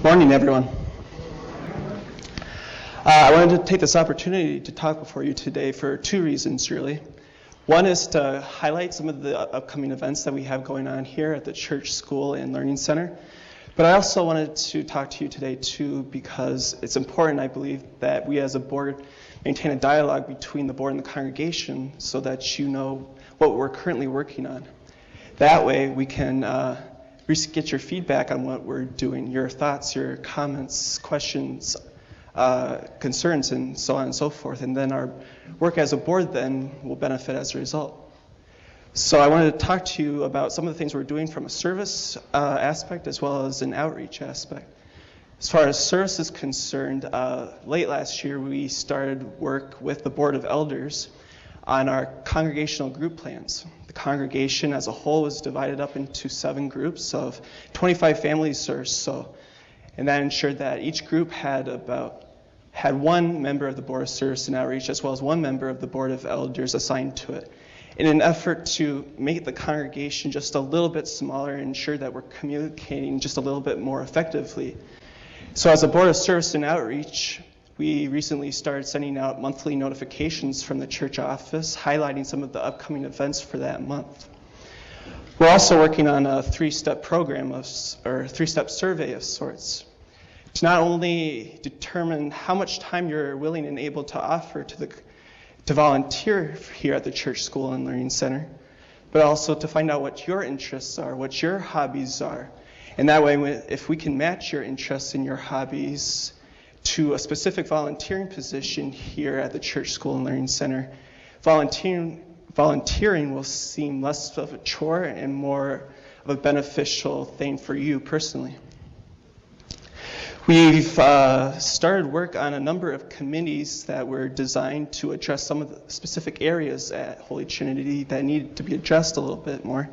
Morning, everyone. I wanted to take this opportunity to talk before you today for two reasons, really. One is to highlight some of the upcoming events that we have going on here at the Church School and Learning Center. But I also wanted to talk to you today, too, because it's important, I believe, that we as a board maintain a dialogue between the board and the congregation so that you know what we're currently working on. That way, we can get your feedback on what we're doing, your thoughts, your comments, questions, concerns, and so on and so forth. And then our work as a board then will benefit as a result. So I wanted to talk to you about some of the things we're doing from a service aspect as well as an outreach aspect. As far as service is concerned, late last year we started work with the Board of Elders on our congregational group plans. The congregation as a whole was divided up into 7 groups of 25 families or so, and that ensured that each group had one member of the Board of Service and Outreach as well as one member of the Board of Elders assigned to it, in an effort to make the congregation just a little bit smaller and ensure that we're communicating just a little bit more effectively. So as a Board of Service and Outreach, we recently started sending out monthly notifications from the church office highlighting some of the upcoming events for that month. We're also working on a 3-step program or 3-step survey of sorts to not only determine how much time you're willing and able to offer to volunteer here at the Church School and Learning Center, but also to find out what your interests are, what your hobbies are. And that way, if we can match your interests and your hobbies to a specific volunteering position here at the Church School and Learning Center, volunteering will seem less of a chore and more of a beneficial thing for you personally. We've started work on a number of committees that were designed to address some of the specific areas at Holy Trinity that need to be addressed a little bit more.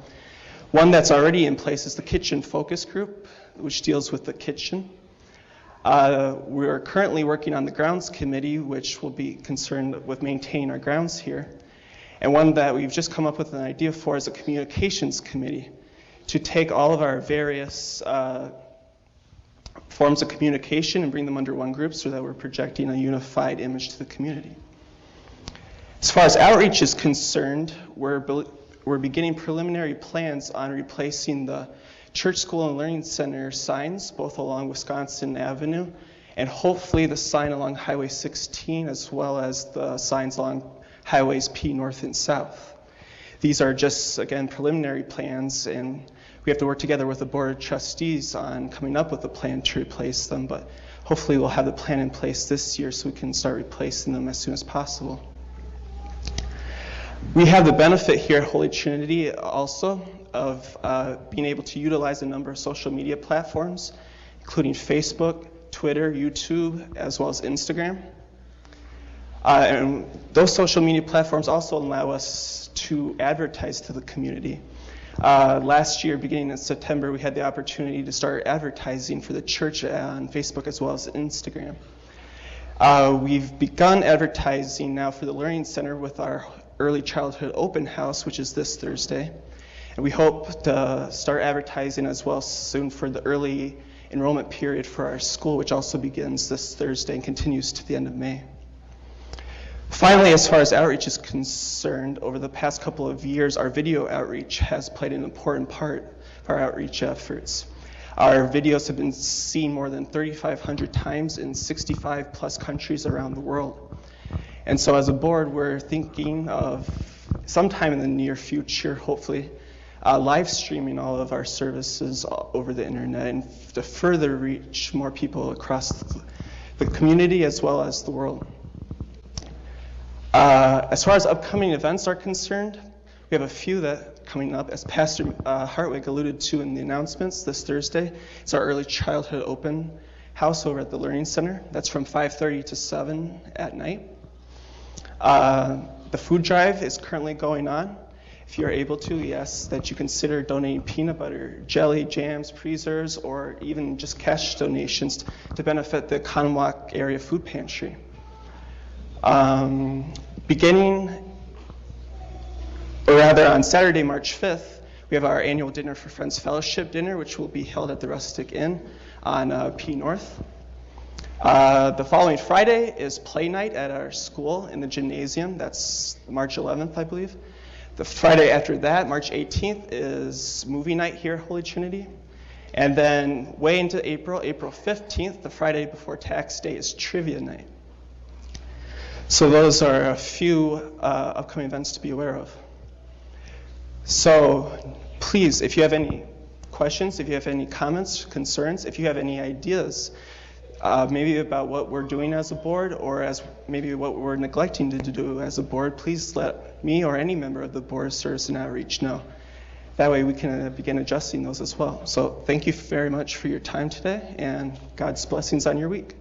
One that's already in place is the Kitchen Focus Group, which deals with the kitchen. We're currently working on the Grounds Committee, which will be concerned with maintaining our grounds here. And one that we've just come up with an idea for is a Communications Committee, to take all of our various forms of communication and bring them under one group so that we're projecting a unified image to the community. As far as outreach is concerned, we're beginning preliminary plans on replacing the Church School and Learning Center signs, both along Wisconsin Avenue, and hopefully the sign along Highway 16, as well as the signs along Highways P North and South. These are just, again, preliminary plans, and we have to work together with the Board of Trustees on coming up with a plan to replace them, but hopefully we'll have the plan in place this year so we can start replacing them as soon as possible. We have the benefit here at Holy Trinity also of being able to utilize a number of social media platforms, including Facebook, Twitter, YouTube, as well as Instagram. And those social media platforms also allow us to advertise to the community. Last year, beginning in September, we had the opportunity to start advertising for the church on Facebook as well as Instagram. We've begun advertising now for the Learning Center with our Early Childhood Open House, which is this Thursday. And we hope to start advertising as well soon for the early enrollment period for our school, which also begins this Thursday and continues to the end of May. Finally, as far as outreach is concerned, over the past couple of years, our video outreach has played an important part of our outreach efforts. Our videos have been seen more than 3,500 times in 65 plus countries around the world. And so as a board, we're thinking of sometime in the near future, hopefully, live streaming all of our services over the internet and to further reach more people across the community as well as the world. As far as upcoming events are concerned, we have a few that coming up. As Pastor Hartwig alluded to in the announcements this Thursday, it's our Early Childhood Open House over at the Learning Center. That's from 5:30 to 7 at night. The food drive is currently going on. If you're able to, we ask that you consider donating peanut butter, jelly, jams, preserves, or even just cash donations to benefit the Conwalk Area Food Pantry. Beginning, or rather on Saturday, March 5th, We have our annual Dinner for Friends Fellowship dinner, which will be held at the Rustic Inn on P North. The following Friday is play night at our school in the gymnasium. That's March 11th, I believe. The Friday after that, March 18th, is movie night here at Holy Trinity. And then way into April, April 15th, the Friday before tax day, is trivia night. So those are a few upcoming events to be aware of. So please, if you have any questions, if you have any comments, concerns, if you have any ideas, maybe about what we're doing as a board or as maybe what we're neglecting to do as a board, please let me or any member of the Board of Service and Outreach know. That way we can begin adjusting those as well. So thank you very much for your time today, and God's blessings on your week.